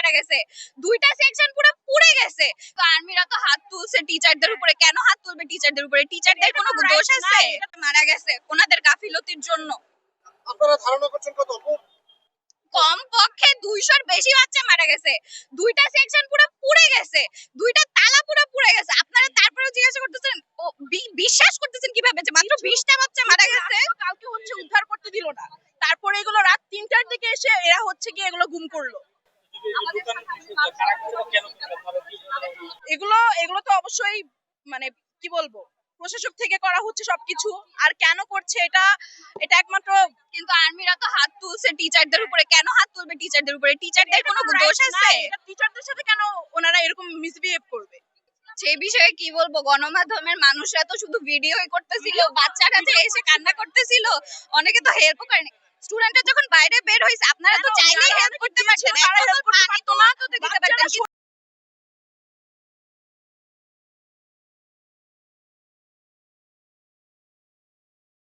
মারা গেছে, দুইটা সেকশন পুরো পুড়ে গেছে। তো আর্মিরা তো হাত তুলছে টিচারদের উপরে, কেন হাত তুলবে টিচারদের উপরে? টিচারদের কোনো দোষ আছে? মারা গেছে ওনাদের গাফিলতির জন্য। আপনারা ধারণা করছেন কত? কমপক্ষে 200-র বেশি বাচ্চা মারা গেছে, দুইটা সেকশন পুরো পুড়ে গেছে, দুইটা তালা পুরো পুড়ে গেছে। আপনারা তারপরেও জিজ্ঞাসা করতেছেন, ও বিশ্বাস করতেছেন কিভাবে যে মাত্র 20টা বাচ্চা মারা গেছে? কাউকে হচ্ছে উদ্ধার করতে দিল না, তারপরে এগুলো রাত 3টার দিকে এসে এরা হচ্ছে কি এগুলো গুম করলো। এগুলো এগুলো তো অবশ্যই মানে কি বলবো, প্রশাসক থেকে করা হচ্ছে সবকিছু। আর কেন করছে এটা, এটা একমাত্র কিন্তু আর্মিরা তো হাত তুলছে টিচারদের উপরে, কেন হাত তুলবে টিচারদের উপরে? টিচারদের কোনো দোষ আছে? টিচারদের সাথে কেন ওনারা এরকম মিসবিহেভ করবে? সেই বিষয়ে কি বলবো, গণমাধ্যমের মানুষরা তো শুধু ভিডিওই করতেছিল, বাচ্চারা যে এসে কান্না করতেছিল, অনেকে তো হেল্পও করেনি। স্টুডেন্টরা যখন বাইরে বের হইছে, আপনারা তো চাইলেই হেল্প করতে পারতেন, তারা হেল্প করতে পারতো